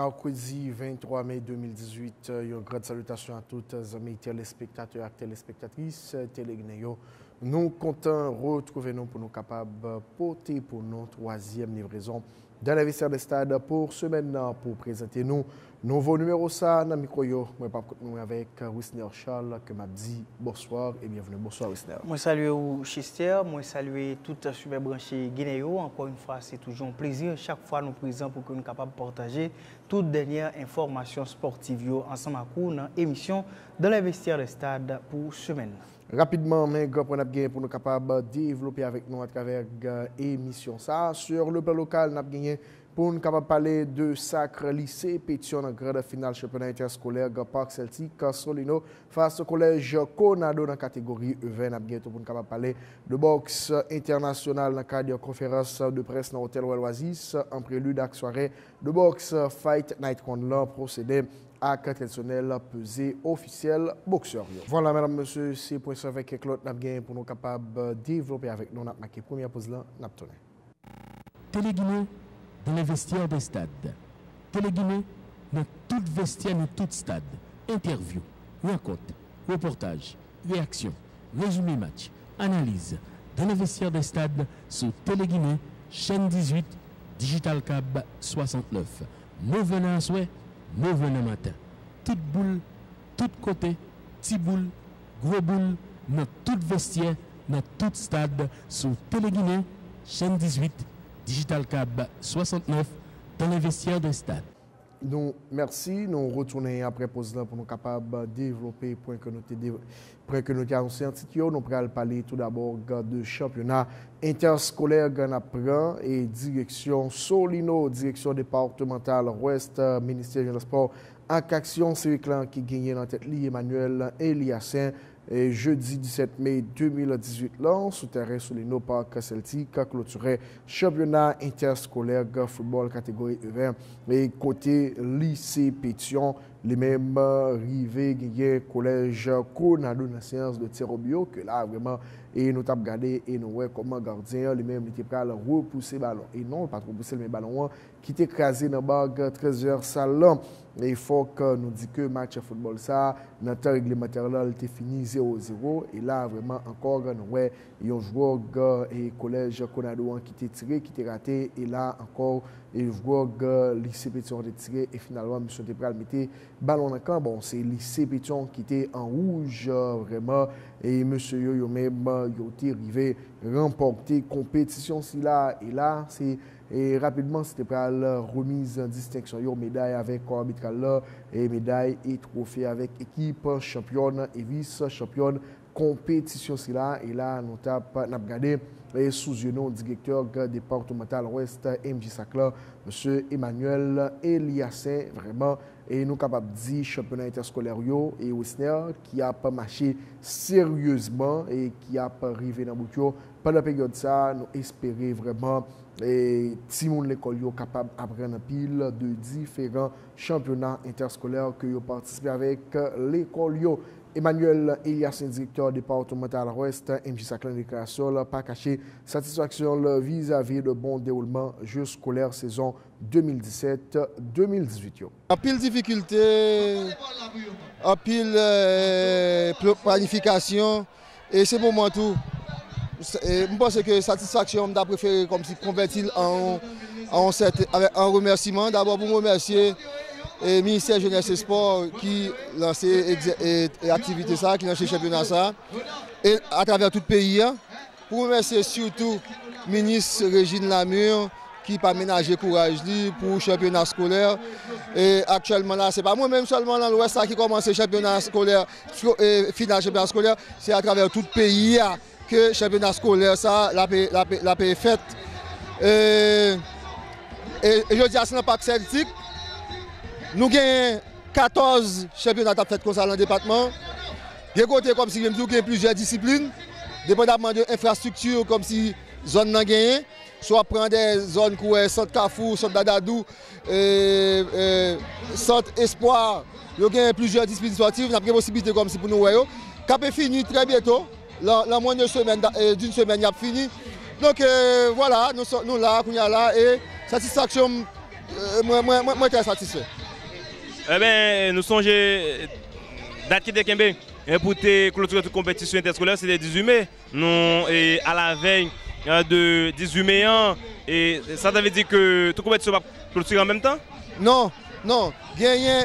Mercredi 23 mai 2018, une grande salutation à toutes les amis téléspectateurs et téléspectatrices téléguinéens. Nous comptons retrouver nous pour nous capables de porter pour notre troisième livraison dans la vestiaire des stades pour semaine pour présenter nous nouveau numéro ça dans le micro. Moi pas nous avec Wisner Charles que m'a dit bonsoir et bienvenue. Bonsoir Wisner. Moi salue Chester, moi salue toutes super branchées guinéens. Encore une fois, c'est toujours un plaisir chaque fois nous présents pour que nous capables de partager toute dernière information sportive ensemble à court dans émission dans la vestiaire des stades pour semaine. Rapidement, mais pour nous capables de développer avec nous à travers l'émission ça. Sur le plan local, nous avons gagné pour nous capables parler de Sacre Lycée Pétion en grande finale championnat interscolaire Parc Celtique Solino face au collège Conado dans la catégorie E20. Nous avons gagné pour nous capables parler de boxe international dans le cadre de conférence de presse dans l'hôtel Oasis en prélude à la soirée de boxe Fight Night Condor procédé à traditionnel pesé officiel boxeur. Voilà, mesdames, messieurs, c'est pour ça avec Claude Nabgain pour nous capables de développer avec nous. Nous avons marqué première pause là, nous avons tourné. Téléguinée dans les vestiaires des stades. Téléguinée dans tout vestiaire, dans tout stade. Interview, rencontre, reportage, réaction, résumé match, analyse. Dans les vestiaires des stades, sur Téléguinée, chaîne 18, Digital Cab 69. Nous venons à souhait. Nous venons matin. Toute boule, tout côté, petit boule, gros boule, dans tout vestiaire, dans tout stade, sur Téléguinée, chaîne 18, Digital Cab 69, dans les vestiaires des stades. Nous, merci. Nous retournons après pause pour nous capables de développer point que nous avons annoncé en titre. Nous allons parler tout d'abord de championnat interscolaire Ganapran et direction Solino, direction départementale Ouest, ministère du Sport, en action Clan qui gagne dans tête Emmanuel Eliassin. Et jeudi 17 mai 2018, là, sous terrain Solino Parc Celtique, clôturé championnat interscolaire football catégorie E20 et côté lycée Pétion, les mêmes rivés, gagné collège Conado dans la séance de tir au bio, que là vraiment, et nous avons regardé et nous voyons comment gardien, les mêmes étaient prêts à repousser le ballon. Et non, pas trop pousser le ballon, qui était écrasé dans la bague 13h salle. Et il faut que nous disions que le match de football, ça, dans le temps réglementaire, il était fini 0-0. Et là, vraiment, encore, nous voyons un joueur et collège Conado qui était tiré, qui était raté. Et là, encore, et le joueur lycée Pétion était tiré. Et finalement, M. Tepral mettait ballon dans le camp. Bon, c'est lycée Pétion qui était en rouge, vraiment. Et M. Yo même, il était arrivé remporter compétition. Et là, c'est. Et rapidement, c'était pour la remise en distinction, médaille avec corps arbitral et médaille et trophée avec équipe championne et vice-championne compétition. Et là, nous avons regardé sous le directeur départemental Ouest MJ Sacla, M. Emmanuel Eliassin, vraiment. Et nous sommes capables de dire championnat interscolaire et Wisner qui a pas marché sérieusement et qui a pas arrivé dans le bout. Pendant la période ça, nous espérons vraiment et si mon l'école est capable d'apprendre pile de différents championnats interscolaires que vous participez avec l'école. Emmanuel Eliassin, directeur départemental Ouest, MJ Saclan déclaration, pas caché satisfaction vis-à-vis de bon déroulement jeu scolaire saison 2017-2018. En pile difficulté, en pile planification, et c'est pour moi tout. Je pense que satisfaction, je préféré comme si convertir en remerciement. D'abord pour remercier le ministère Jeunesse et Sport qui lance l'activité ça, qui lance le championnat ça, et à travers tout le pays. Pour remercier surtout le ministre Régine Lamure qui n'a pas ménagé courage pour le championnat scolaire. Et actuellement là, ce n'est pas moi-même seulement dans l'Ouest qui commence le championnat scolaire, final championnat scolaire, c'est à travers tout le pays que le championnat scolaire, ça, la paix est faite. Et je dis à ce Parc Celtique, nous avons 14 championnats faits comme ça dans le département. Il y a comme si nous avons plusieurs disciplines, dépendamment de l'infrastructure, comme si zone n'a gagné, soit prendre des zones comme Centre Carrefour, Centre Dadadou, Centre Espoir. Il y a plusieurs disciplines sportives, nous avons des possibilités comme si pour nous. Cap est fini très bientôt. La moins d'une semaine, il y a fini. Donc voilà, nous là, et satisfaction moi très satisfait. Eh bien, nous songeons date qui était Kembe pour clôturer toute compétition interscolaire, c'était 18 mai. Nous, et à la veille de 18 mai, et ça veut dire que toute compétition va clôturer en même temps? Non,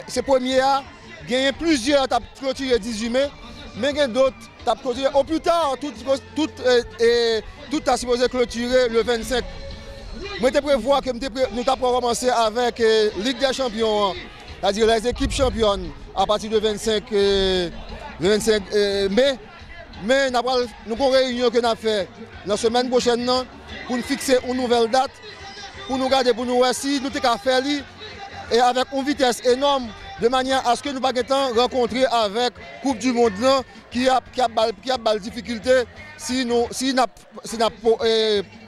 c'est premier A, gagné plusieurs t'as clôturé 18 mai, mais il y a d'autres t'as clôturé au plus tard, tout a supposé clôturer le 25. Moi je prévois que nous avons commencé avec Ligue des Champions, c'est-à-dire les équipes championnes à partir du 25 mai. Mais nous avons une réunion que nous avons fait la semaine prochaine pour nous fixer une nouvelle date, pour nous garder, pour nous voir si nous avons fait et avec une vitesse énorme, de manière à ce que nous ne puissions pas rencontrer avec la Coupe du Monde qui a des difficultés si nous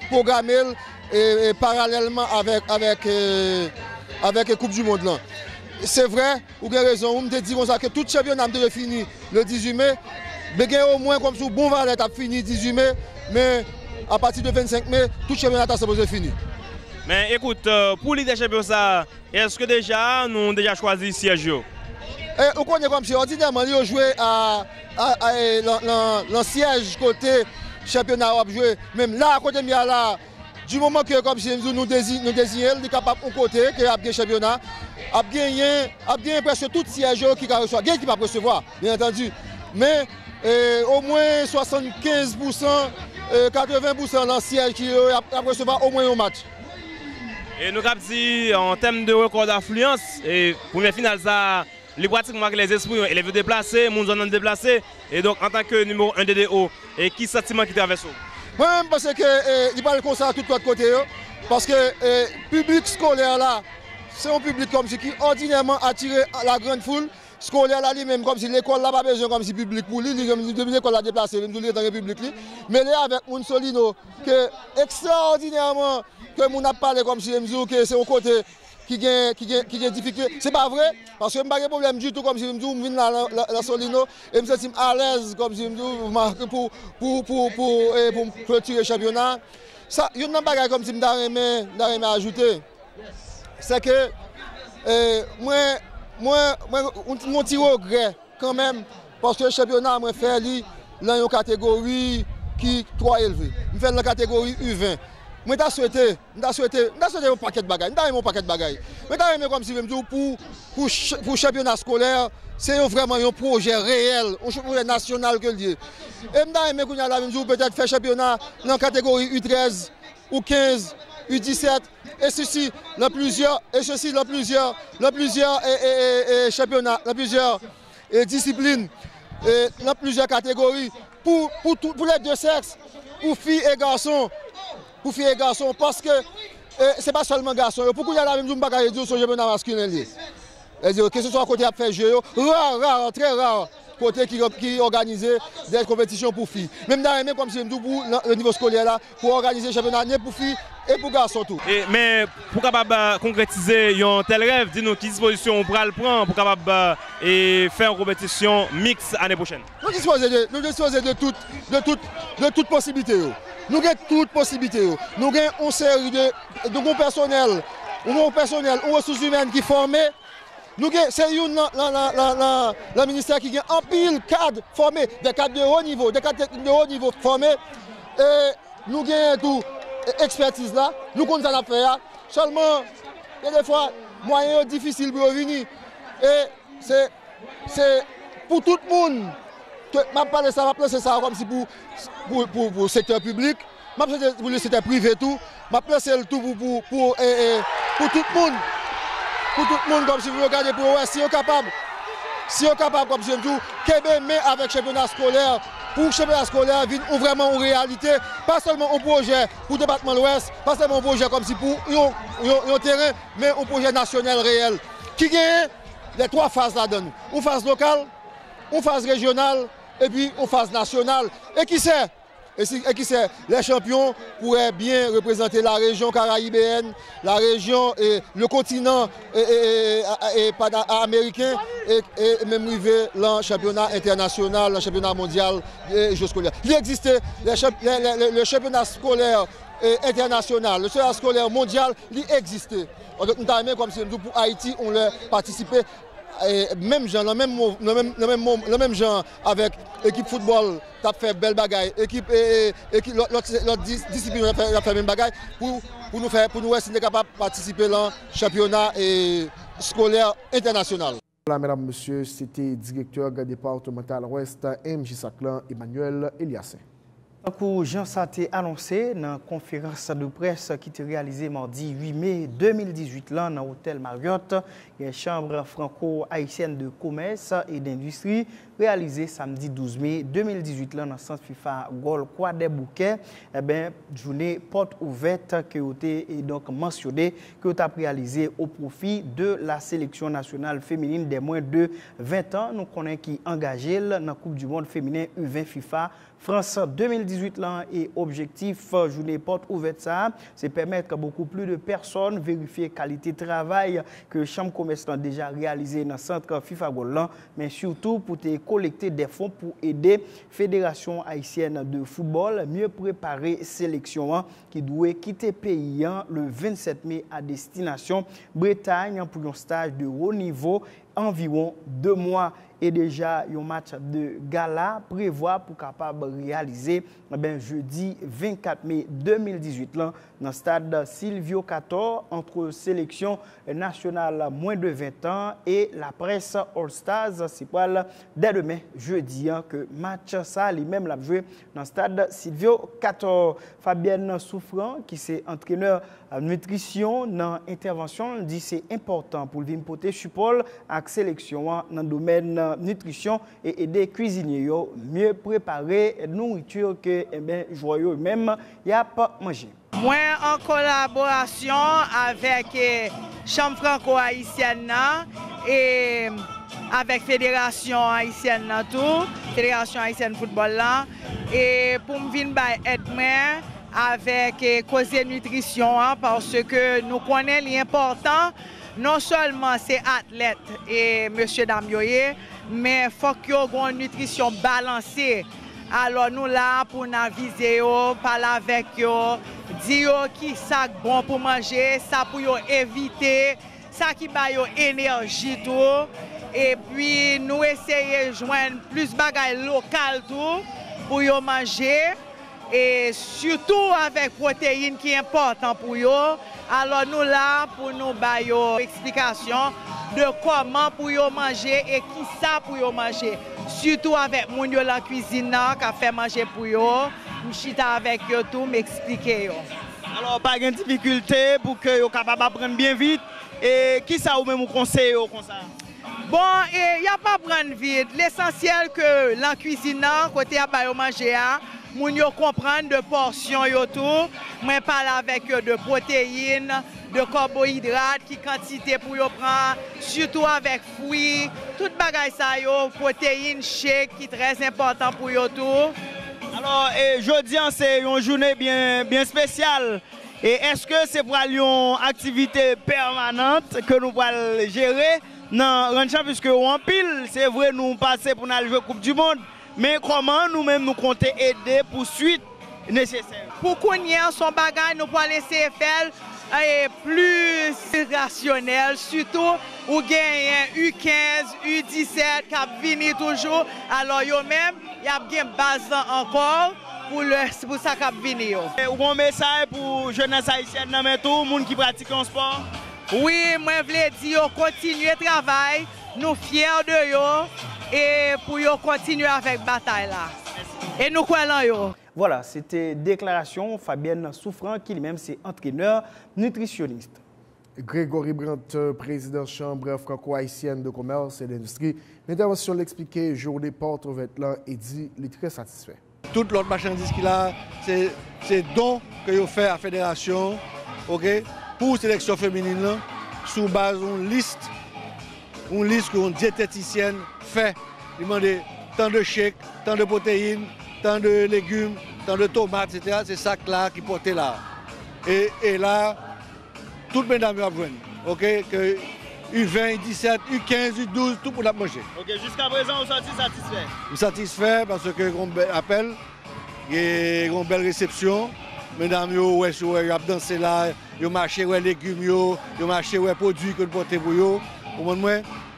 programmé parallèlement avec la Coupe du Monde. C'est vrai, vous avez raison, vous me dites que tout championnat est fini le 18 mai, mais au moins comme si Bon Valet a fini le 18 mai, mais à partir du 25 mai, tout championnat est supposé fini. Mais écoute, pour Ligue des Champions, est-ce que déjà nous avons déjà choisi siège? On connaît comme si ordinairement, ils ont joué le siège côté championnat, même là, à côté de là, du moment que comme si nous désignons, il est capable de côté, qui a gagné le championnat, a gagné presque tout siège qui a reçu. Il y a qui va recevoir, bien entendu. Mais au moins 75%, 80% dans siège qui va recevoir au moins un match. Et nous avons dit en termes de record d'affluence, et première finale, ça, les pratiquement les esprits, les veut déplacer, les gens déplacés. Et donc en tant que numéro 1 DDO, et qui sentiment qui traverse? Moi, je pense qu'il parle comme ça à tout de côté. Parce que le public scolaire là, c'est un public comme si qui ordinairement attire la grande foule. Scolaire là lui-même comme si l'école n'a pas besoin comme si public pour lui, l'école l'a déplacé, même dans le public lui. Mais là avec un Solino que extraordinairement que mon a parlé comme si que c'est au côté qui gagne difficulté. C'est pas vrai parce que je n'ai pas de problème du tout comme si je viens la Solino et je me sens à l'aise comme si je pour clôturer le championnat. Ça, il y a un bagage comme si je n'avais ajouter. C'est que moi, mon petit regret quand même, parce que le championnat m'a fait dans une catégorie qui est trop élevée. Je fais la catégorie U20. Moi, je souhaité un paquet de bagages. Mais je comme si pour le championnat scolaire, c'est vraiment un projet réel, un projet national que le dit. Et je peut-être faire championnat dans la catégorie U13 ou 15. U17 et ceci dans plusieurs championnats, dans plusieurs disciplines, dans plusieurs catégories pour les deux sexes, pour filles et garçons, parce que c'est pas seulement garçons. Pourquoi il y a la même chose pas dire sur le championnat masculin? Que ce soit côté à faire jeu, rare, très rare. Côté qui organise des compétitions pour filles. Même comme si pour le niveau scolaire là, pour organiser le championnat pour filles et pour garçons tout. Mais pour capable concrétiser un tel rêve, dis-nous quelle disposition on pourra le prendre pour capable faire une compétition mixte l'année prochaine. Nous disposons de toutes possibilités. Nous avons toutes possibilités. Nous avons une série de personnel, ou ressources humaines qui formées. C'est le ministère qui a un pile cadre formé, des cadres de haut niveau, des cadres techniques de haut niveau formés. Et nous avons tout expertise là, nous connaissons l'affaire. Seulement, il y a des fois, moyens difficiles pour revenir. Et c'est pour tout le monde. Je parle ça comme si pour le secteur public, pour le secteur privé tout, je place le tout pour tout le monde. Pour tout le monde, comme si vous regardez pour eux, si vous êtes capable, comme je dis, mais avec le championnat scolaire, pour le championnat scolaire, vient vraiment en réalité, pas seulement un projet pour le département de l'Ouest, pas seulement un projet comme si pour un terrain, mais un projet national réel, qui gagne les trois phases là-dedans. Une phase locale, une phase régionale, et puis une phase nationale. Et qui sait? Les champions pourraient bien représenter la région caraïbéenne, la région et le continent américain et même arriver dans le championnat international, le championnat mondial des Jeux scolaires. Il existait le championnat scolaire international, le championnat scolaire mondial, il existait. nous avons comme si pour Haïti, on leur participé. Même genre, le même genre avec l'équipe football, tu as fait belle bagaille, l'autre discipline a fait même bagaille pour nous être capable de participer dans le championnat scolaire international. Voilà, mesdames, messieurs, c'était directeur départemental Ouest MJ Saclan, Emmanuel Eliassin. Coup Jean Saté annoncé dans la conférence de presse qui a été réalisée mardi 8 mai 2018 là, dans l'hôtel Marriott, la chambre franco-haïtienne de commerce et d'industrie réalisée samedi 12 mai 2018 là, dans le centre FIFA Gol Croix des Bouquets. Eh bien, journée porte ouverte qui a été donc mentionnée, qui a été réalisée au profit de la sélection nationale féminine des moins de 20 ans. Nous connaissons qui engagé dans la Coupe du monde féminin U20 FIFA France 2018 là, et objectif journée porte ouverte ça, c'est permettre à beaucoup plus de personnes vérifier qualité de travail que chambre commerce a déjà réalisé dans le centre FIFA Golan, mais surtout pour collecter des fonds pour aider Fédération haïtienne de football mieux préparer sélection qui doit quitter pays le 27 mai à destination Bretagne pour un stage de haut niveau environ 2 mois. Et déjà, un match de gala prévoit pour capable réaliser jeudi 24 mai 2018 là, dans le stade Silvio 14 entre sélection nationale moins de 20 ans et la presse All Stars. C'est pour dès demain, jeudi, que match ça lui-même l'a joué dans le stade Silvio 14. Fabienne Souffrant, qui est entraîneur nutrition dans l'intervention, dit c'est important pour venir porter support à la sélection dans le domaine nutrition et aider cuisiniers mieux préparer nourriture que joyeux même y a pas manger. Moi en collaboration avec Chambre franco-haïtienne et avec Fédération haïtienne tout, Fédération haïtienne football là, et pour me venir aide moi avec cause nutrition parce que nous connaissons l'important non seulement c'est athlètes et monsieur Damioye, mais il faut qu'il y ait une nutrition balancée. Alors nous là pour viser, parler avec eux, dire qui ça bon pour manger, ça pour éviter, ça qui va énergie tout. Et puis nous essayer de joindre plus de bagages locales tout pour manger. Et surtout avec protéines qui est important pour eux. Alors nous là pour nous donner explication de comment pour eux manger et qui ça pour eux manger. Surtout avec mon yo la cuisine qui a fait manger pour eux. Je suis avec eux tout m'expliquer. Alors pas de difficulté pour que vous capable d'apprendre bien vite et qui ça ou même vous conseille comme ça. Bon, il n'y a pas prendre vite. L'essentiel que la cuisine côté à manger moun yo comprendre de portions yo tout, moi parle avec eux de protéines, de carbohydrates, qui quantité pour yo prendre, surtout avec fruits, tout bagay ça yo, protéines, shake qui très important pour yo tout. Alors jeudi c'est une journée bien spéciale. Et est-ce que c'est pour une activité permanente que nous allons gérer? Non, puisque en pile, c'est vrai nous passer pour aller jouer Coupe du Monde. Mais comment nous-mêmes nous comptons aider pour suite nécessaire? Pour qu'on y ait son bagage, nous pouvons laisser faire plus rationnel, surtout où gagne U15, U17 qui viennent toujours. Alors eux-mêmes, il y a bien base encore pour ça qui venir. Ou un message pour les jeunes haïtiennes, tout le monde qui pratique un sport? Oui, moi je voulais dire continuer le travail, nous fiers de eux. Et pour continuer avec la bataille là. Et nous croyons. Voilà, c'était déclaration Fabienne Souffrant, qui lui-même c'est entraîneur nutritionniste. Grégory Brandt, président chambre franco-haïtienne de commerce et d'industrie, l'intervention l'expliquait journée porte ouverte là et dit il est très satisfait. Toute l'autre marchandise qu'il a, c'est don que vous fait à la fédération, okay, pour la sélection féminine là, sous base d'une liste que une diététicienne fait. Il demande tant de chèques, tant de protéines, tant de légumes, tant de tomates, etc. C'est ça là qui portait là. Et là, toutes mesdames vont venir. Ok, que U20, U17, U15, U12, tout pour la manger. Ok, jusqu'à présent, vous êtes satisfait? Satisfait parce que on appelle, il y a une belle réception. mesdames, yo dansé là, yo marché les légumes, yo marché les produits que nous portons pour eux.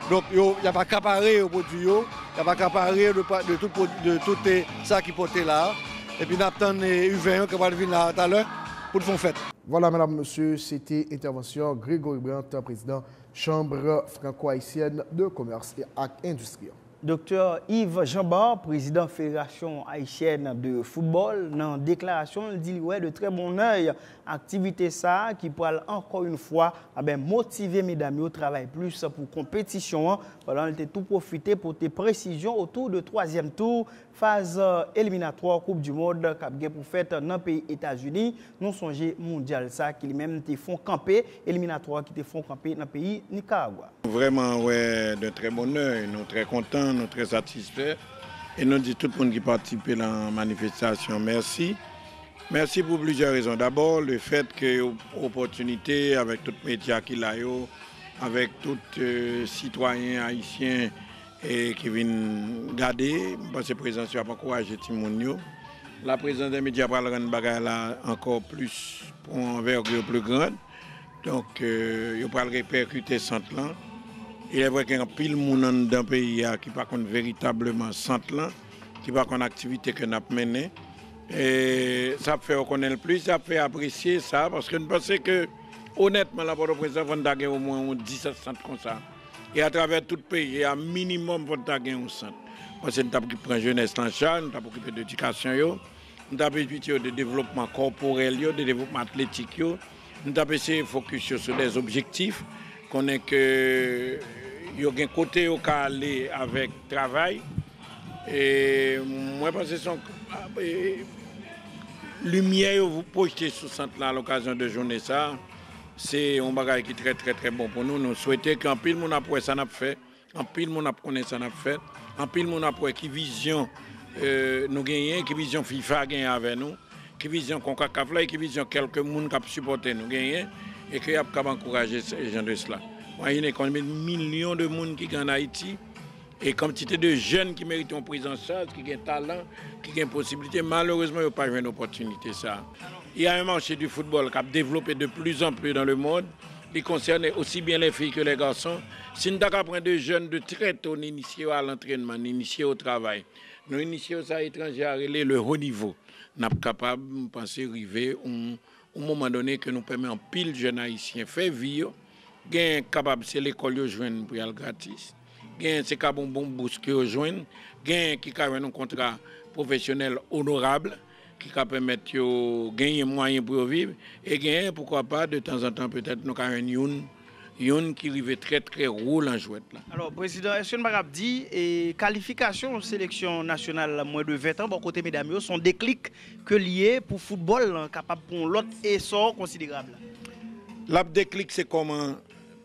Donc, il n'y a pas accaparé aux produits, il n'y a pas accaparé de tout ça qui portait là. Et puis, nous attendons U20 qui va venir là tout à l'heure pour le faire fête. Voilà, mesdames, messieurs, c'était intervention Grégory Brandt, président Chambre franco-haïtienne de commerce et industrie. Docteur Yves Jambard, président Fédération haïtienne de football, dans la déclaration, il dit ouais, de très bon œil activité ça qui pourra encore une fois motiver mesdames au travail plus pour compétition. Voilà, on était tout profité pour tes précisions autour de troisième tour, phase éliminatoire Coupe du Monde pour fête dans le pays États-Unis. Nous songeons mondial ça qui même te font camper éliminatoire qui te font camper dans le pays Nicaragua. Vraiment ouais, de très bon œil, nous très contents, nous très satisfaits et nous disons tout le monde qui participe à la manifestation merci. Merci pour plusieurs raisons. D'abord, le fait que l'opportunité avec tout média qu'il a, avec tout citoyen haïtien qui viennent garder, parce que la présence va encourager tout le monde. La présence des médias va rendre bagage encore plus pour envergure plus grande. Donc, il va répercuter centre là. Il est vrai qu'il y a pile de monde dans le pays qui ne connaît véritablement centre là, qui ne connaît activité que nous avons menée. Et ça fait reconnaître plus, ça fait apprécier ça, parce que nous pensons que, honnêtement, la Port-au-Prince va gagner au moins 17 centres comme ça. Et à travers tout le pays, il y a un minimum pour gagner un centre. Parce que nous avons pris la jeunesse en charge, nous avons occupé de l'éducation, nous avons pris de développement corporel, de développement athlétique, nous avons essayé de focus sur des objectifs, qu'on est que il y a un côté où on aller avec le travail. Et moi, je pense que c'est lumière vous projetez sur centre à l'occasion de journée ça, c'est un bagage qui est très très bon pour nous. Nous souhaitons qu'en pile mon après ça n'a fait, en pile mon après ça n'a fait, en pile mon après qui vision nous gagnons, qui vision FIFA gagne avec nous, qui vision CONCACAF là, qui vision quelques monde qui supporter nous gagnons et qui a encourager ces gens de cela. Il y a combien de millions de monde qui gagnent en Haïti. Et quantité de jeunes qui méritent une prise en charge, qui ont un talent, qui ont une possibilité, malheureusement, ils n'ont pas eu une opportunité. Ça. Il y a un marché du football qui a développé de plus en plus dans le monde. Il concerne aussi bien les filles que les garçons. Si nous avons des jeunes de très tôt, nous initiés à l'entraînement, nous initiés au travail, nous initiés aux étrangers à relayer le haut niveau. Nous sommes capables de penser arriver au moment donné que nous permettons en pile de jeunes haïtiens faire vivre, capable c'est l'école de joindre pour aller gratis. C'est un bon bourse qui rejoint, qui a un contrat professionnel honorable, qui permettre de gagner moyens pour vivre, et pourquoi pas, de temps en temps, peut-être, nous avons une qui arrive très très rôle en jouet. Alors, Président, est-ce que nous avons dit et qualification de sélection nationale moins de 20 ans, bon côté mesdames, sont des clics que liés pour football, capable pour l'autre essor considérable? La déclic, c'est comment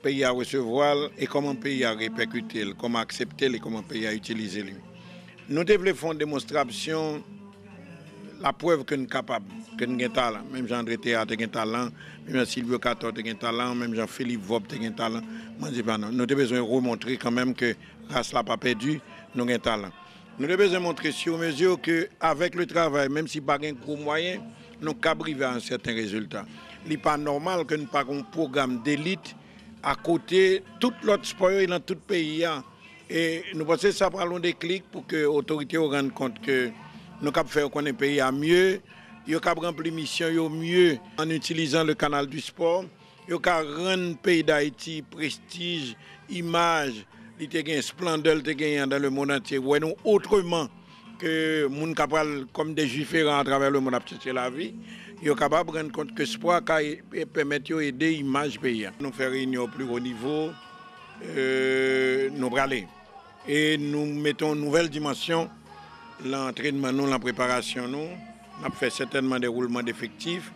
pays à recevoir et comment pays à répercuter, comment accepter et comment pays à utiliser. Nous développons une démonstration, la preuve que nous sommes capables, que nous avons talent. Même Jean-André Théâtre a un talent, même Sylvio Cator a un talent, même Jean-Philippe Vob a un talent. Moi, je dis pas non. Nous avons besoin de remontrer quand même que race n'a pas perdu, nous avons un talent. Nous avons besoin de montrer sur mesure qu'avec le travail, même si pas un gros moyen, nous sommes arrivés à un certain résultat. Il n'est pas normal que nous n'ayons pas un programme d'élite à côté tout l'autre sport dans tout le pays. Et nous pensons que ça prend un déclic pour que l'autorité se rende compte que nous pouvons faire qu'on est pays à mieux, nous pouvons remplir la mission mieux en utilisant le canal du sport, nous pouvons rendre le pays d'Haïti prestige, image, il y a une splendeur dans le monde entier. Nous autrement que nous sommes capables, comme des juifs à travers le monde, à chercher la vie. Ils sont capables de rendre compte que le sport permet d'aider l'image pays. Nous faisons réunion au plus haut niveau, nous brûlons. Et nous mettons une nouvelle dimension, l'entraînement, la préparation. Nous avons fait certainement des roulements d'effectifs.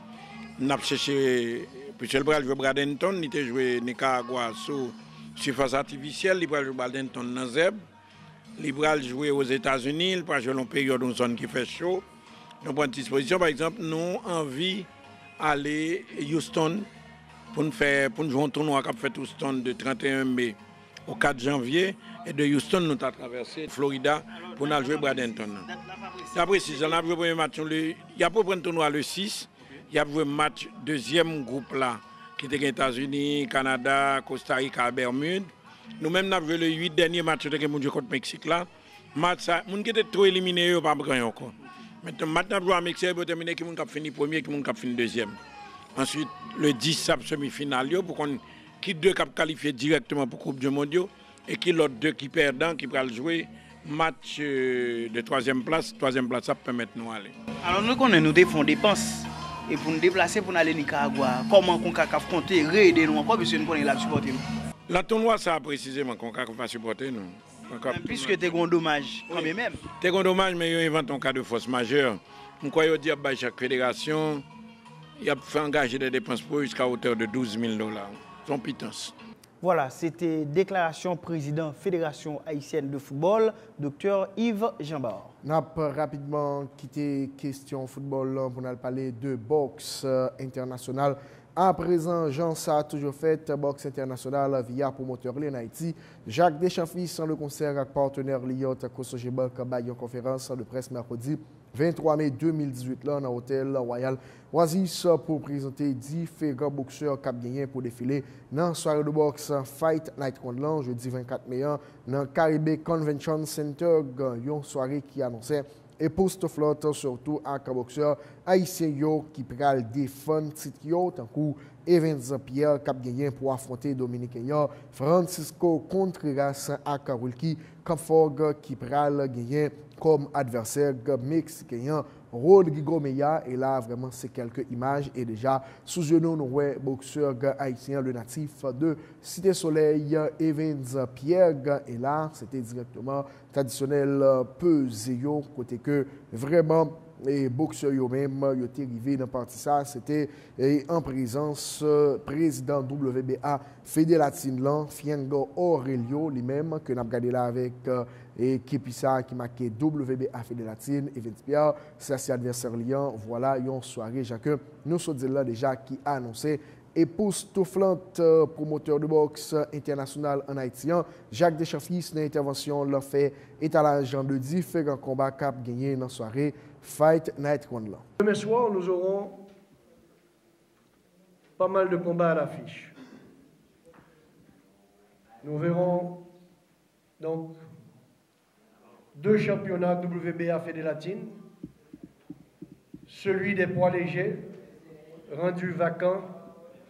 Nous avons cherché, puisque le bras joué Bradenton, il a joué Nicaragua sur surface artificielle, il a joué Bradenton dans Zeb. Il a joué aux États-Unis, il a joué dans une période dans une zone qui fait chaud. Nous prenons disposition, par exemple, nous avons envie d'aller à Houston pour nous jouer un tournoi qui a fait Houston de 31 mai au 4 janvier. Et de Houston, nous avons traversé Florida pour nous jouer Bradenton. D'après 6 ans, il y a pour prendre un tournoi le 6 Il a joué match deuxième groupe là, qui était les États-Unis, Canada, Costa Rica, Bermude. Nous-mêmes, nous avons joué les 8 derniers matchs de contre le Mexique là. Match ça, nous qui étaient trop éliminés, nous pas gagné encore. Maintenant, nous avons joué à Mexique pour terminer qui a fini premier, qui a fini deuxième. Ensuite, le 10 semi-finale pour qu'on quitte deux cap qualifiés directement pour Coupe du Monde et qui l'autre deux qui perdant qui va jouer match de troisième place ça peut permettre nous aller. Alors nous connaissons nous défendons dépenses et pour nous déplacer pour aller au Nicaragua, comment qu'on va compter aider nous encore parce que nous connaissons la supporter nous. La tournoi ça précisément qu'on va supporter nous. Puisque tu as un dommage quand même. Tu as un dommage mais ils inventent un cas de force majeure. Nous croyons dire à chaque fédération il a fait engager des dépenses pour jusqu'à hauteur de 12 000 $. Son pitance. Voilà, c'était déclaration président Fédération haïtienne de football, Dr Yves Jambard. Nous avons rapidement quitté question football pour nous parler de boxe internationale. À présent, Jean ça a toujours fait boxe internationale via promoteur en Haïti. Jacques Deschamps, le concert avec partenaire Liot Kosojebank, une conférence de presse mercredi 23 mai 2018 là, dans l'hôtel Royal Oasis pour présenter différents boxeurs qui ont gagné pour défiler dans la soirée de boxe Fight Night Condlan, jeudi 24 mai, dans le Caribbean Convention Center, une soirée qui annonçait et post-flotte surtout à un boxeur haïtien qui pral défendre titre tant que Evans Pierre qui a gagné pour affronter Dominicain Francisco Contreras à Wilkie Kamfog qui pral gagner comme adversaire mexicain Rodrigo Meya. Et là, vraiment, c'est quelques images. Et déjà, sous genou, nous voyons boxeur haïtien, le natif de Cité Soleil, Evans Pierre. Et là, c'était directement traditionnel pesé, côté que vraiment, les boxeurs eux-mêmes, ils étaient arrivés dans la partie ça. C'était en présence président WBA Fédélatine, Fiengo Aurelio, lui-même, que nous avons regardé là avec Kepisa qui marquait WBA Fédélatine, Evans Pierre, c'est adversaire liant. Voilà, une soirée, Jacques, nous sommes là déjà qui a annoncé. Et pour Stouflante, promoteur de boxe international en haïtien, Jacques Deschamps, dans l'intervention, l'a fait étalage de différents combats cap gagné dans la soirée Fight Night Condlan. Demain soir, nous aurons pas mal de combats à l'affiche. Nous verrons donc 2 championnats WBA Fédélatine, celui des poids légers, rendu vacant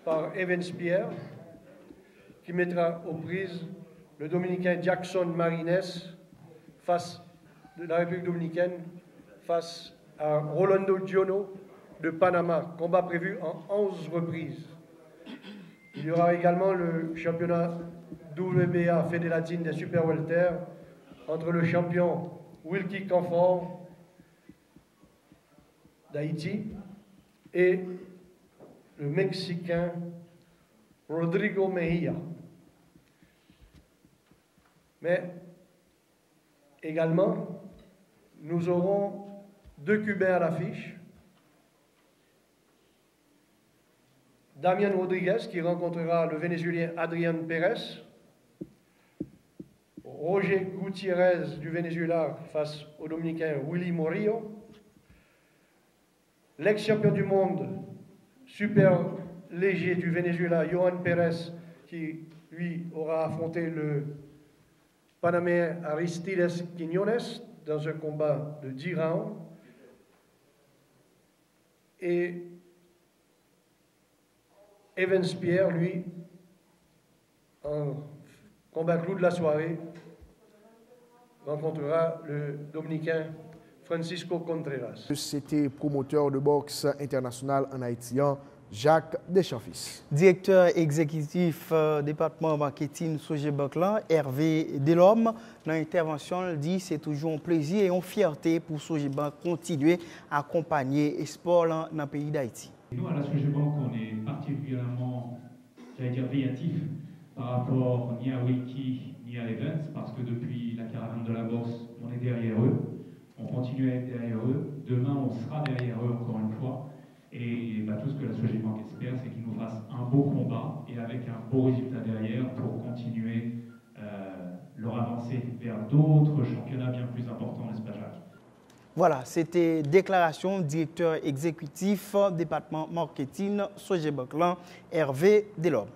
par Evans Pierre, qui mettra aux prises le Dominicain Jackson Marines face de la République dominicaine face à Rolando Giono de Panama, combat prévu en 11 reprises. Il y aura également le championnat WBA Fédélatine des Super Welter entre le champion Wilkie Canfort d'Haïti et le Mexicain Rodrigo Mejia. Mais également, nous aurons 2 Cubains à l'affiche. Damien Rodriguez qui rencontrera le Vénézuélien Adrian Pérez. Roger Gutiérrez du Venezuela face au Dominicain Willy Morillo. L'ex-champion du monde super léger du Venezuela, Johan Pérez, qui lui aura affronté le Panaméen Aristides Quiñones dans un combat de 10 rounds. Et Evans Pierre, lui, en combat clou de la soirée, rencontrera le Dominicain Francisco Contreras. C'était promoteur de boxe international en haïtien, Jacques Deschamps. Directeur exécutif département marketing Sogebank, Hervé Delhomme, dans l'intervention, il dit c'est toujours un plaisir et une fierté pour Sogebank continuer à accompagner le sport dans le pays d'Haïti. Nous, à la Sogebank, on est particulièrement, j'allais dire, véatif par rapport ni à Wilkie ni à Evans, parce que depuis la caravane de la boxe, on est derrière eux, on continue à être derrière eux, demain on sera derrière eux encore une fois. Et tout ce que la Sogebank espère, c'est qu'ils nous fassent un beau combat et avec un beau résultat derrière pour continuer leur avancée vers d'autres championnats bien plus importants, n'est-ce pas Jacques? Voilà, c'était déclaration directeur exécutif département marketing Sogebank Hervé Delorme.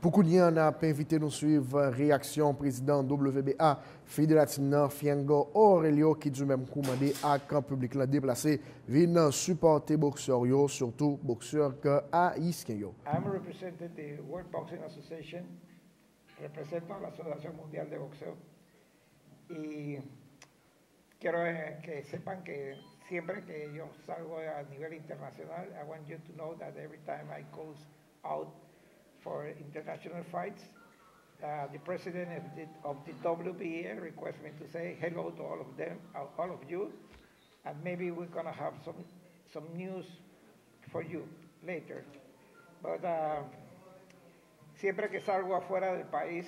Pour qu'on y en a invité nous suivre réaction président WBA Fédération Fiengo Aurelio qui du même coup mandé à camp public là déplacé vient supporter boxeurs yo surtout boxeurs haïtiens yo. I'm representing the World Boxing Association, represento la Asociación Mundial de Boxeo y quiero que sepan que siempre que yo salgo a nivel internacional, I want you to know that every time I go out for international fights, the president of the WBA requests me to say hello to all of them, all of you, and maybe we're gonna have some news for you later. But siempre que salgo afuera del país,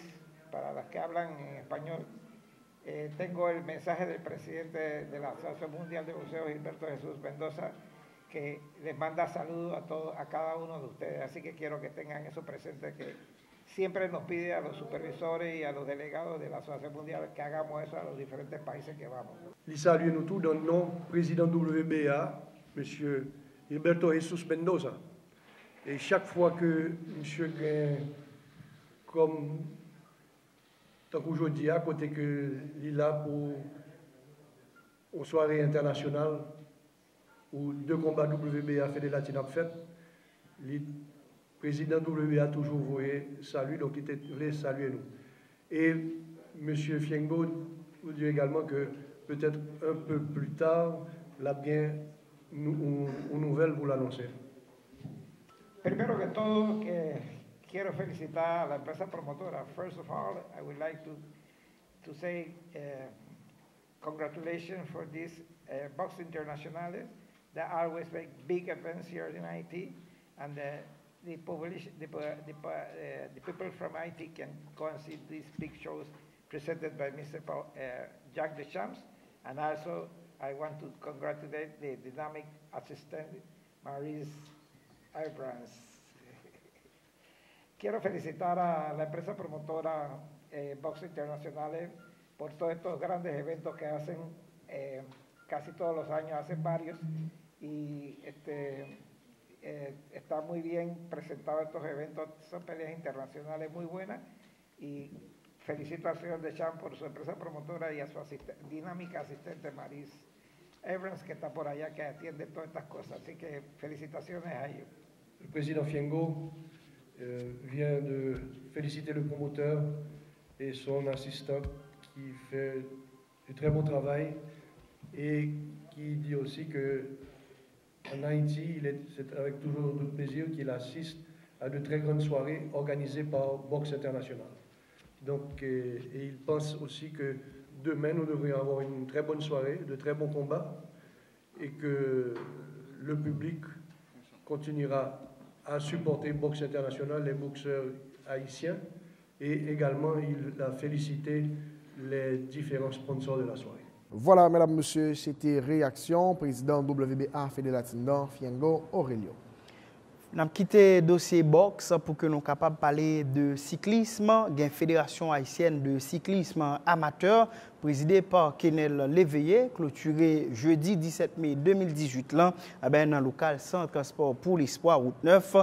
para las que hablan en español, tengo el mensaje del presidente de la Asociación Mundial de Boxeo, Gilberto Jesús Mendoza, que les manda saludos a cada uno de ustedes. Así que quiero que tengan eso presente, que siempre nos pide a los supervisores y a los delegados de la Asociación Mundial que hagamos eso a los diferentes países que vamos. Les saluons nous tous dans le nom du président WBA, M. Gilberto Jesús Mendoza. Et chaque fois que M. gagne, comme aujourd'hui, à côté que il est là pour une soirée internationale, où 2 combats WBA fait des latines fait, le président WBA toujours voyé salut, donc il voulait saluer nous. Et M. Fiengo vous dit également que peut-être un peu plus tard, il a bien une nouvelle pour l'annoncer. Primero que todo, quiero felicitar a la empresa promotora. First of all, I would like to say congratulations for this Box Internationales. They always make big events here in Haiti, and the people from Haiti can go and see these big shows presented by Mr. Jack Deschamps. And also, I want to congratulate the dynamic assistant, Maurice Abrams. Quiero felicitar a la empresa promotora Box Internacionales por todos estos grandes eventos que hacen casi todos los años, hacen varios, y está muy bien presentado estos eventos, son peleas internacionales muy buenas, y felicito al señor Deschamps por su empresa promotora y a su dinámica asistente Maris Evans, que está por allá, que atiende todas estas cosas, así que felicitaciones a ellos. Le président Fiengo vient de féliciter le promoteur et son assistant qui fait du très bon travail et qui dit aussi qu'en Haïti, c'est avec toujours de plaisir qu'il assiste à de très grandes soirées organisées par Boxe International. Donc, et il pense aussi que demain, nous devrions avoir une très bonne soirée, de très bons combats, et que le public continuera à supporter Boxe International, les boxeurs haïtiens, et également il a félicité les différents sponsors de la soirée. Voilà, mesdames, messieurs, c'était réaction, président WBA Fédération Fiengo Aurelio. Nous avons quitté le dossier boxe pour que nous soyons capables de parler de cyclisme. Il y a une fédération haïtienne de cyclisme amateur présidée par Kenel Léveillé, clôturée jeudi 17 mai 2018 là, dans le local Centre Sport pour l'Espoir, route 9.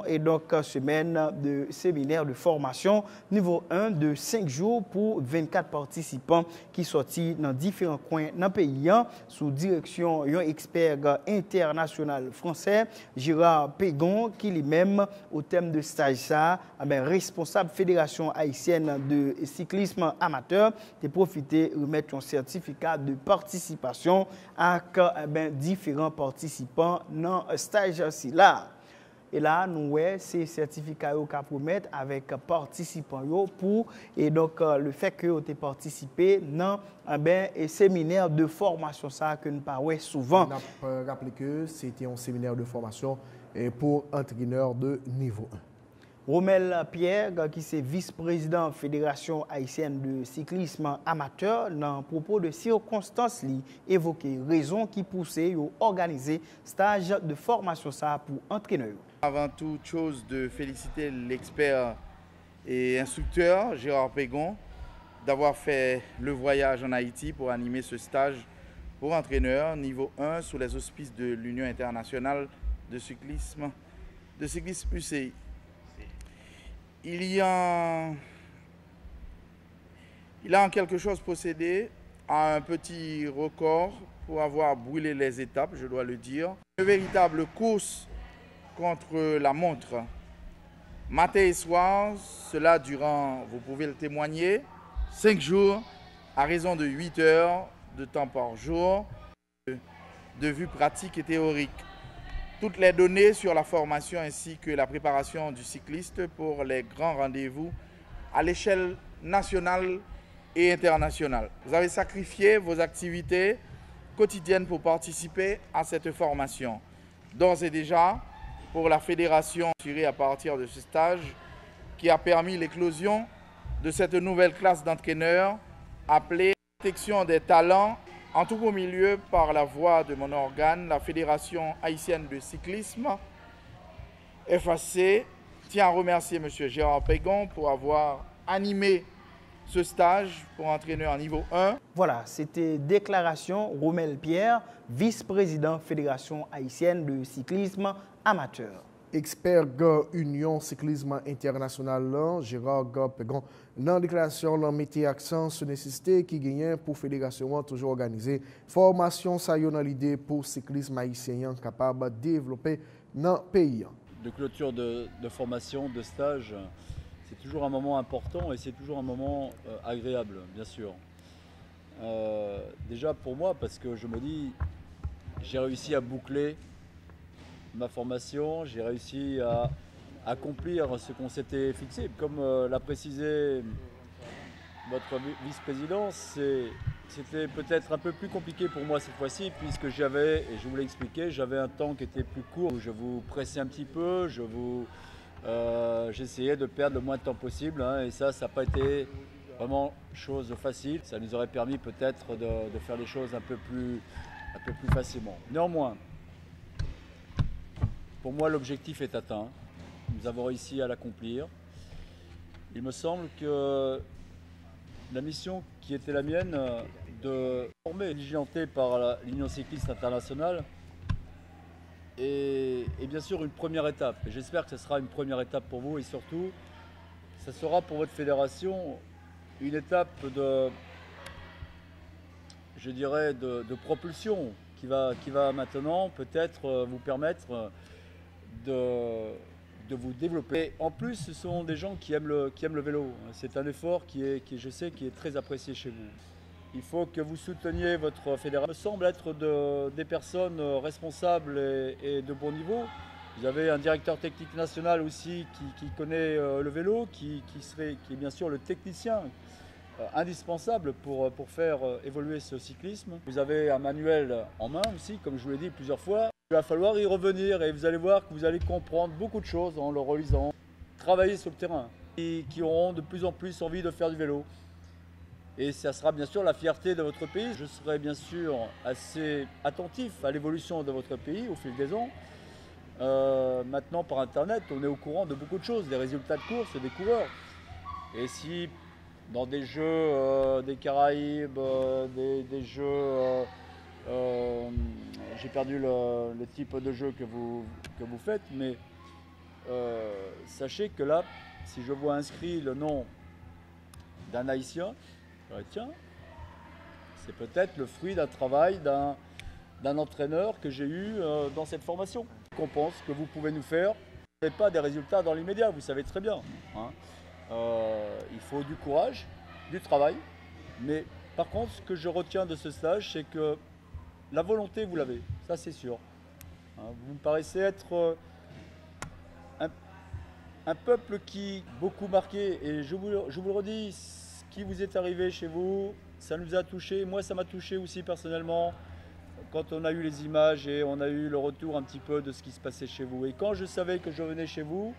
Et donc semaine de séminaire de formation niveau 1 de 5 jours pour 24 participants qui sortis dans différents coins dans le pays sous direction d'un expert international français, Gérard Pégon, qui lui-même au thème de stage ça, responsable fédération haïtienne de cyclisme amateur, de profiter remettre un certificat de participation à différents participants dans le stage là. Et là, nous avons ces certificats qu'on promettre avec participants pour et donc le fait que vous avez participé dans un séminaire de formation ça que nous parlons souvent. On a rappelé que c'était un séminaire de formation pour entraîneurs de niveau 1. Romel Pierre, qui est vice-président de la Fédération haïtienne de cyclisme amateur, dans propos de circonstances, évoqué raison qui poussait à organiser stage de formation ça pour entraîneurs. Avant toute chose, de féliciter l'expert et instructeur Gérard Pégon d'avoir fait le voyage en Haïti pour animer ce stage pour entraîneur niveau 1 sous les auspices de l'Union internationale de cyclisme UCI. Il a en quelque chose procédé à un petit record pour avoir brûlé les étapes, je dois le dire. Une véritable course contre la montre. Matin et soir, cela durant, vous pouvez le témoigner, 5 jours, à raison de 8 heures de temps par jour, de vue pratique et théorique. Toutes les données sur la formation ainsi que la préparation du cycliste pour les grands rendez-vous à l'échelle nationale et internationale. Vous avez sacrifié vos activités quotidiennes pour participer à cette formation. D'ores et déjà, pour la fédération tirée à partir de ce stage qui a permis l'éclosion de cette nouvelle classe d'entraîneurs appelée protection des talents en tout beau milieu par la voix de mon organe, la Fédération haïtienne de cyclisme, FHC, tient à remercier M. Gérard Pégon pour avoir animé ce stage pour entraîneur niveau 1. Voilà, c'était déclaration Romel Pierre, vice-président Fédération haïtienne de cyclisme amateur. Expert Union Cyclisme International, Gérard Pégon, dans la déclaration, l'on mettait accent sur la nécessité qui gagne pour la fédération toujours organiser formation dans l'idée pour le cyclisme haïtien capable de développer dans le pays. De clôture de formation, de stage, c'est toujours un moment important et c'est toujours un moment agréable, bien sûr. Déjà pour moi, parce que je me dis, j'ai réussi à boucler ma formation, j'ai réussi à accomplir ce qu'on s'était fixé. Comme l'a précisé votre vice-président, c'était peut-être un peu plus compliqué pour moi cette fois-ci, puisque j'avais, et je vous l'ai expliqué, j'avais un temps qui était plus court. Je vous pressais un petit peu, j'essayais de perdre le moins de temps possible, hein, et ça n'a pas été vraiment chose facile. Ça nous aurait permis peut-être de faire les choses un peu plus facilement. Néanmoins, pour moi, l'objectif est atteint. Nous avons réussi à l'accomplir. Il me semble que la mission qui était la mienne de former, diligentée par l'Union cycliste internationale, est bien sûr une première étape. Et j'espère que ce sera une première étape pour vous et surtout, ça sera pour votre fédération une étape de propulsion qui va maintenant peut-être vous permettre de vous développer. Et en plus, ce sont des gens qui aiment le vélo. C'est un effort qui je sais, qui est très apprécié chez vous. Il faut que vous souteniez votre fédération. Il me semble être des personnes responsables et de bon niveau. Vous avez un directeur technique national aussi qui connaît le vélo, qui est bien sûr le technicien indispensable pour faire évoluer ce cyclisme. Vous avez un manuel en main aussi, comme je vous l'ai dit plusieurs fois. Il va falloir y revenir et vous allez voir que vous allez comprendre beaucoup de choses en le relisant. Travailler sur le terrain, qui auront de plus en plus envie de faire du vélo. Et ça sera bien sûr la fierté de votre pays. Je serai bien sûr assez attentif à l'évolution de votre pays au fil des ans. Maintenant par internet, on est au courant de beaucoup de choses, des résultats de course, des coureurs. Et si dans des jeux des Caraïbes, des jeux... j'ai perdu le type de jeu que vous faites, mais sachez que là, si je vois inscrit le nom d'un Haïtien, tiens, c'est peut-être le fruit d'un travail d'un entraîneur que j'ai eu dans cette formation. Qu'on pense que vous pouvez nous faire, vous n'avez pas des résultats dans l'immédiat, vous savez très bien. Hein. Il faut du courage, du travail, mais par contre, ce que je retiens de ce stage, c'est que la volonté, vous l'avez, ça c'est sûr. Vous me paraissez être un peuple qui beaucoup marqué, et je vous le redis, ce qui vous est arrivé chez vous, ça nous a touché. Moi, ça m'a touché aussi personnellement, quand on a eu les images et on a eu le retour un petit peu de ce qui se passait chez vous. Et quand je savais que je venais chez vous,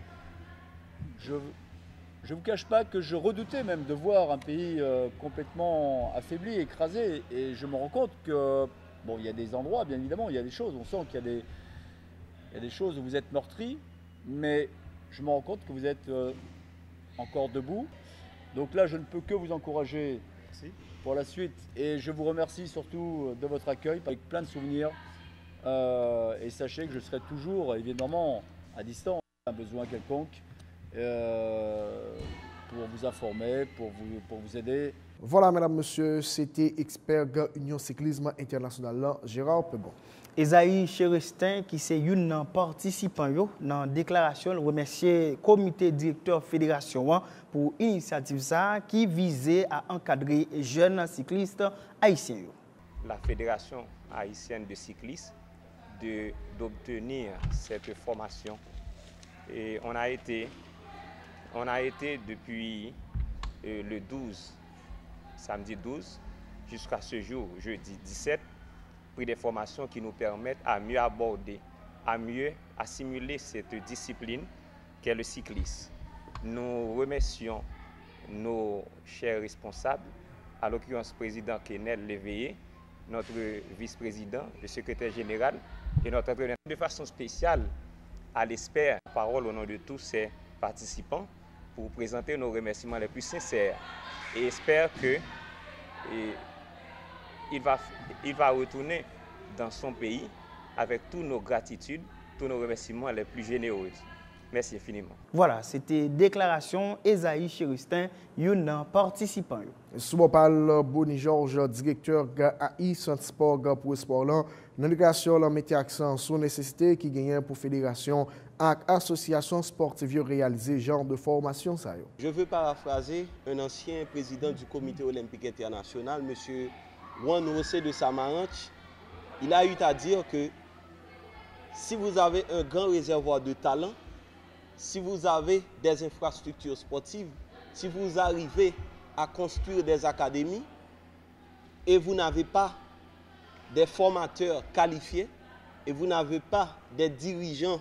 je ne vous cache pas que je redoutais même de voir un pays complètement affaibli, écrasé, et je me rends compte que bon, il y a des endroits, bien évidemment, il y a des choses, on sent qu'il y a des choses où vous êtes meurtris, mais je me rends compte que vous êtes encore debout. Donc là, je ne peux que vous encourager pour la suite. Et je vous remercie surtout de votre accueil avec plein de souvenirs. Et sachez que je serai toujours évidemment à distance, un besoin quelconque, pour vous informer, pour vous aider. Voilà, mesdames, messieurs, c'était expert Union Cyclisme International Gérard Pebon. Esaïe Cherestin, qui est un participant dans la déclaration, remercier le comité directeur fédération pour l'initiative qui visait à encadrer les jeunes cyclistes haïtiens. La fédération haïtienne de cyclisme d'obtenir cette formation. Et on a été depuis le 12, samedi 12, jusqu'à ce jour, jeudi 17, pris des formations qui nous permettent à mieux aborder, à mieux assimiler cette discipline qu'est le cyclisme. Nous remercions nos chers responsables, à l'occurrence le président Kenel Léveillé, notre vice-président, le secrétaire général et notre entraîneur. De façon spéciale, à l'espère, parole au nom de tous ces participants pour présenter nos remerciements les plus sincères et espère que il va retourner dans son pays avec toutes nos gratitudes, tous nos remerciements les plus généreux. Merci infiniment. Voilà, c'était déclaration Esaïe Cherestin, un participant. Si on parle Boni Georges, directeur AI Centre Sport pour le sport, dans l'éducation, on met accent sur la nécessité qui gagne pour fédération et association sportive réaliser genre de formation. Je veux paraphraser un ancien président du comité olympique international, M. Juan José de Samaranch. Il a eu à dire que si vous avez un grand réservoir de talent, si vous avez des infrastructures sportives, si vous arrivez à construire des académies et vous n'avez pas des formateurs qualifiés et vous n'avez pas des dirigeants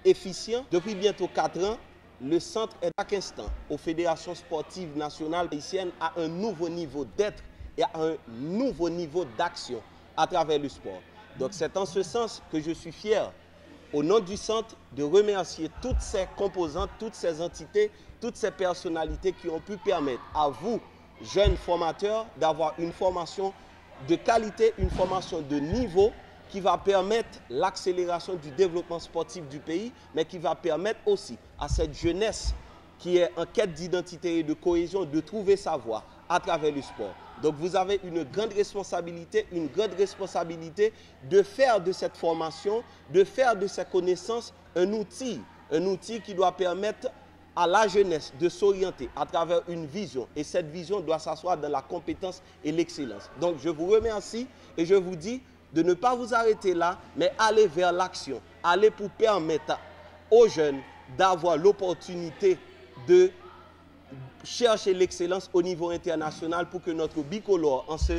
efficients, depuis bientôt 4 ans, le centre est à chaque instant aux fédérations sportives nationales haïtiennes à un nouveau niveau d'être et à un nouveau niveau d'action à travers le sport. Donc c'est en ce sens que je suis fier, au nom du centre, de remercier toutes ces composantes, toutes ces entités, toutes ces personnalités qui ont pu permettre à vous, jeunes formateurs, d'avoir une formation de qualité, une formation de niveau qui va permettre l'accélération du développement sportif du pays, mais qui va permettre aussi à cette jeunesse qui est en quête d'identité et de cohésion de trouver sa voie à travers le sport. Donc vous avez une grande responsabilité de faire de cette formation, de faire de ces connaissances un outil qui doit permettre à la jeunesse de s'orienter à travers une vision. Et cette vision doit s'asseoir dans la compétence et l'excellence. Donc je vous remercie et je vous dis de ne pas vous arrêter là, mais aller vers l'action. Aller pour permettre aux jeunes d'avoir l'opportunité de chercher l'excellence au niveau international pour que notre bicolore, en ce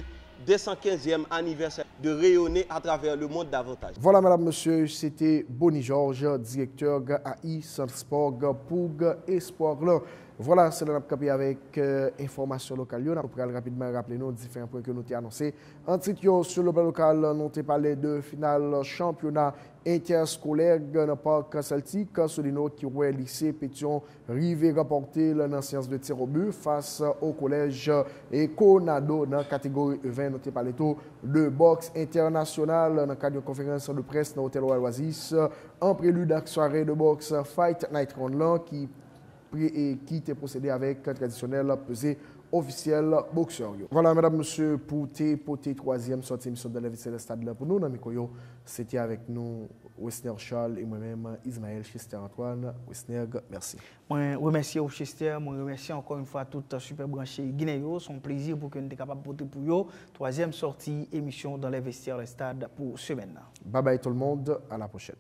215e anniversaire, de rayonner à travers le monde davantage. Voilà, madame, monsieur, c'était Boni Georges, directeur AI Centre Sport pour Espoir. Voilà, c'est le cap avec information locale. Nous allons rapidement rappeler nos différents points que nous avons annoncés. En titre, sur le plan local, nous avons parlé de finale championnat interscolaire dans le parc celtique. Solino qui aurait lycée Pétion rivé rapporté la séance de tir au but face au collège Conado dans la catégorie 20. Nous avons parlé de boxe international dans le cadre d'une conférence de presse dans l'hôtel Oasis. En prélude à la soirée de boxe Fight Night Round qui était procédé avec un traditionnel pesé officiel boxeur. Voilà, mesdames, messieurs, pour tes troisième sortie émission de la vie de stade là pour nous, dans Mikoyo, c'était avec nous Wesner Charles et moi-même Ismaël Chester Antoine. Wesner, merci. Je remercie au Chester, je remercie encore une fois tout super branché Guinéo. C'est un plaisir pour que nous soyons capables de porter pour vous. Troisième sortie émission dans les vestiaires de stade pour semaine. Bye bye tout le monde, à la prochaine.